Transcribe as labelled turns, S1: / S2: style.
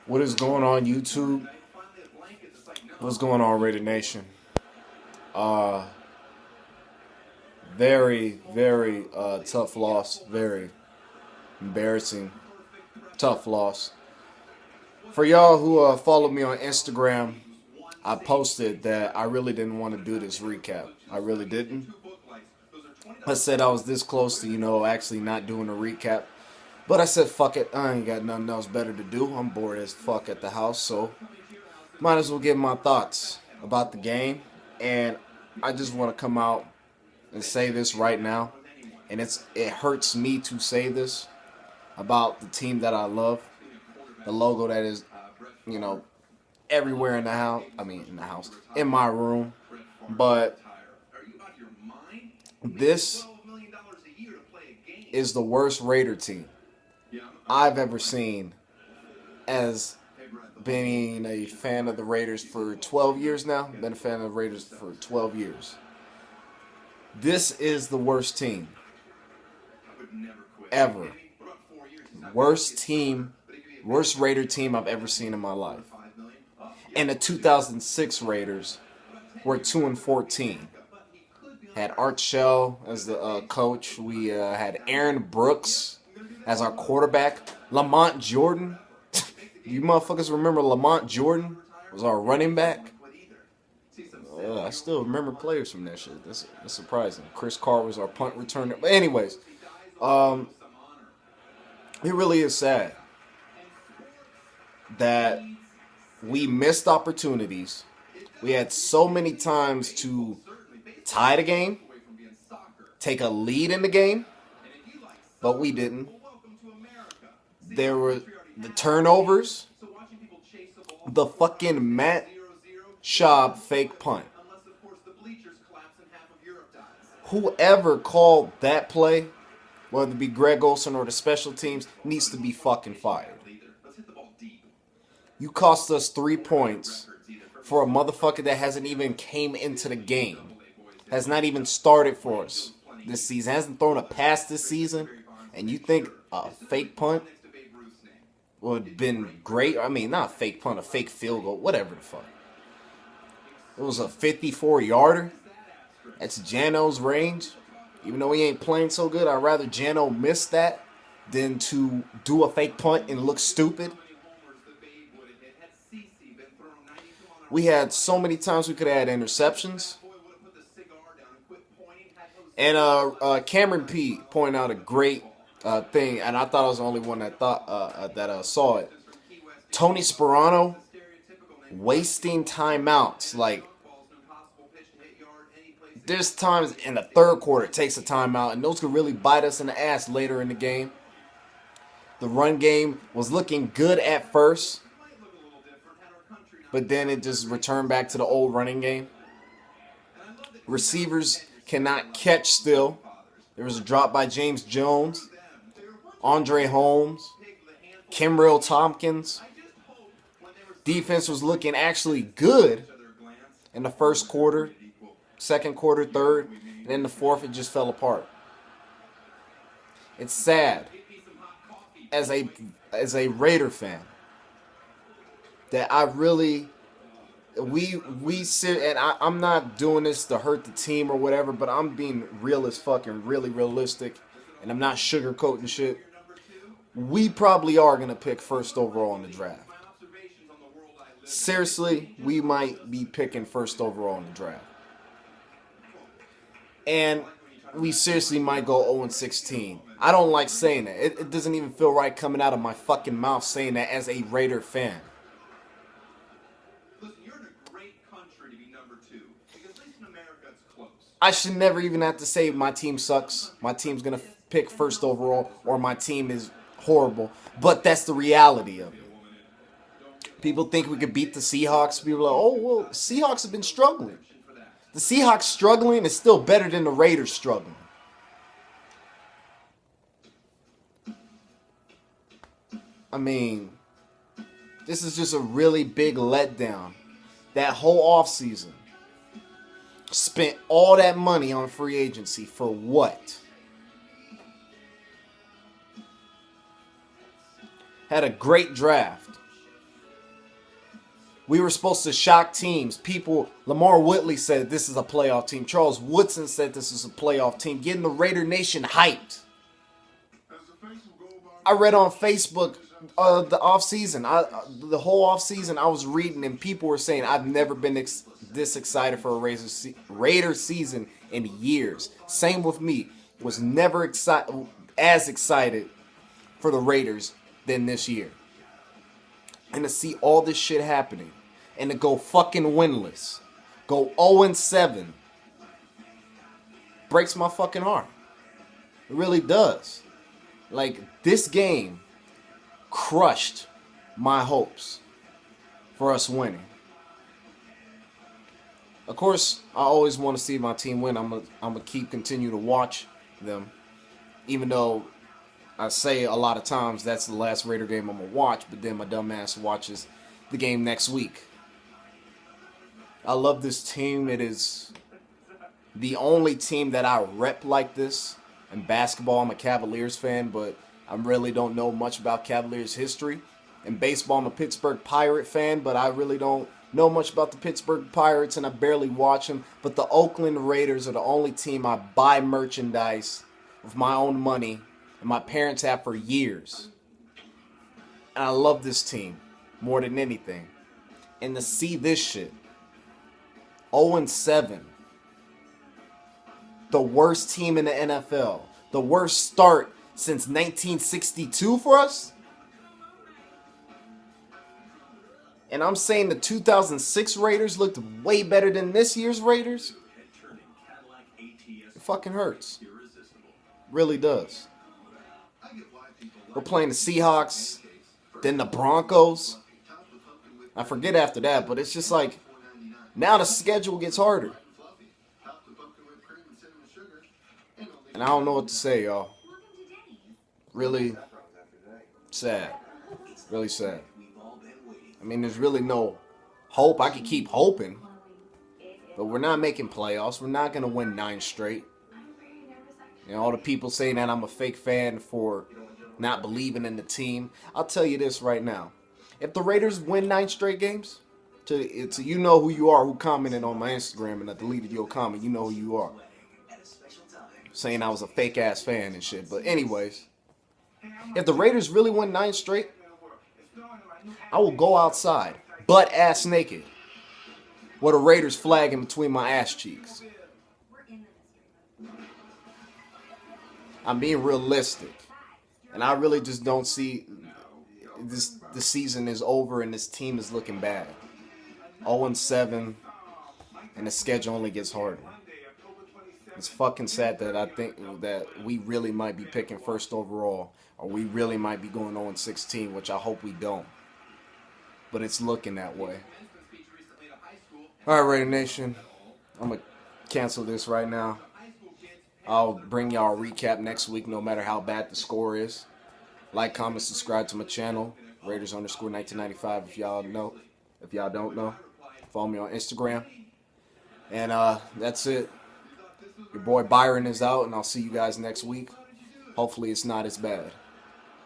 S1: What is going on, YouTube? What's going on, Raider Nation? Uh, very tough loss. Very embarrassing, tough loss. For y'all who follow me on Instagram, I posted that I really didn't want to do this recap. I really didn't. I said I was this close to, actually not doing a recap. But I said, fuck it. I ain't got nothing else better to do. I'm bored as fuck at the house, so might as well give my thoughts about the game. And I just want to come out and say this right now. And it hurts me to say this about the team that I love. The logo that is, everywhere in the house. In my room. But this is the worst Raider team I've ever seen, as being a fan of the Raiders for 12 years now. Been a fan of the Raiders for 12 years. This is the worst team ever. Worst Raider team I've ever seen in my life. And the 2006 Raiders were 2-14. Had Art Shell as the coach. We had Aaron Brooks as our quarterback. Lamont Jordan. You motherfuckers remember Lamont Jordan was our running back? I still remember players from that shit. That's surprising. Chris Carr was our punt returner. But anyways, it really is sad that we missed opportunities. We had so many times to tie the game, take a lead in the game, but we didn't. There were the turnovers, the fucking Matt Schaub fake punt. Whoever called that play, whether it be Greg Olsen or the special teams, needs to be fucking fired. You cost us 3 points for a motherfucker that hasn't even came into the game. Has not even started for us this season. Hasn't thrown a pass this season. And you think a fake punt would have been great? I mean, not a fake punt, a fake field goal, whatever the fuck. It was a 54-yarder. That's Jano's range. Even though he ain't playing so good, I'd rather Jano miss that than to do a fake punt and look stupid. We had so many times we could have had interceptions. And Cameron P pointed out a great thing, and I thought I was the only one that saw it. Tony Sperano wasting timeouts. Like, there's times in the third quarter it takes a timeout, and those could really bite us in the ass later in the game. The run game was looking good at first, but then it just returned back to the old running game. Receivers cannot catch still. There was a drop by James Jones, Andre Holmes, Kimbrell Tompkins. Defense was looking actually good in the first quarter, second quarter, third, and then the fourth it just fell apart. It's sad as a Raider fan that I really we sit, and I'm not doing this to hurt the team or whatever, but I'm being real as fuck and really realistic, and I'm not sugarcoating shit. We probably are going to pick first overall in the draft. Seriously, we might be picking first overall in the draft. And we seriously might go 0-16. I don't like saying that. It doesn't even feel right coming out of my fucking mouth saying that as a Raider fan. I should never even have to say my team sucks, my team's going to pick first overall, or my team is horrible. But that's the reality of it. People think we could beat the Seahawks. People are like, oh, well, Seahawks have been struggling. The Seahawks struggling is still better than the Raiders struggling. I mean, this is just a really big letdown. That whole offseason. Spent all that money on free agency for what? Had a great draft. We were supposed to shock teams. People, Lamar Whitley said this is a playoff team. Charles Woodson said this is a playoff team. Getting the Raider Nation hyped. I read on Facebook the offseason. The whole offseason I was reading and people were saying I've never been this excited for a Raider season in years. Same with me. Was never as excited for the Raiders than this year. And to see all this shit happening. And to go fucking winless. Go 0-7. Breaks my fucking heart. It really does. Like, this game crushed my hopes for us winning. Of course, I always want to see my team win. I'm gonna continue to watch them. Even though I say a lot of times that's the last Raider game I'm going to watch, but then my dumb ass watches the game next week. I love this team. It is the only team that I rep like this. In basketball, I'm a Cavaliers fan, but I really don't know much about Cavaliers history. In baseball, I'm a Pittsburgh Pirate fan, but I really don't know much about the Pittsburgh Pirates, and I barely watch them. But the Oakland Raiders are the only team I buy merchandise with my own money, and my parents have for years. And I love this team more than anything. And to see this shit, 0-7, the worst team in the NFL, the worst start since 1962 for us. And I'm saying the 2006 Raiders looked way better than this year's Raiders. It fucking hurts. Really does. We're playing the Seahawks, then the Broncos. I forget after that, but it's just like, now the schedule gets harder. And I don't know what to say, y'all. Really sad. Really sad. I mean, there's really no hope. I could keep hoping. But we're not making playoffs. We're not going to win 9 straight. And all the people saying that I'm a fake fan for not believing in the team. I'll tell you this right now. If the Raiders win 9 straight games, you know who you are, who commented on my Instagram and I deleted your comment. You know who you are. Saying I was a fake ass fan and shit. But anyways, if the Raiders really win 9 straight, I will go outside, butt ass naked, with a Raiders flag in between my ass cheeks. I'm being realistic. And I really just don't see the season is over and this team is looking bad. 0-7, and the schedule only gets harder. It's fucking sad that I think that we really might be picking first overall, or we really might be going 0-16, which I hope we don't. But it's looking that way. All right, Raider Nation. I'm going to cancel this right now. I'll bring y'all a recap next week, no matter how bad the score is. Like, comment, subscribe to my channel, Raiders_1995 if y'all know. If y'all don't know, follow me on Instagram. And that's it. Your boy Byron is out, and I'll see you guys next week. Hopefully it's not as bad.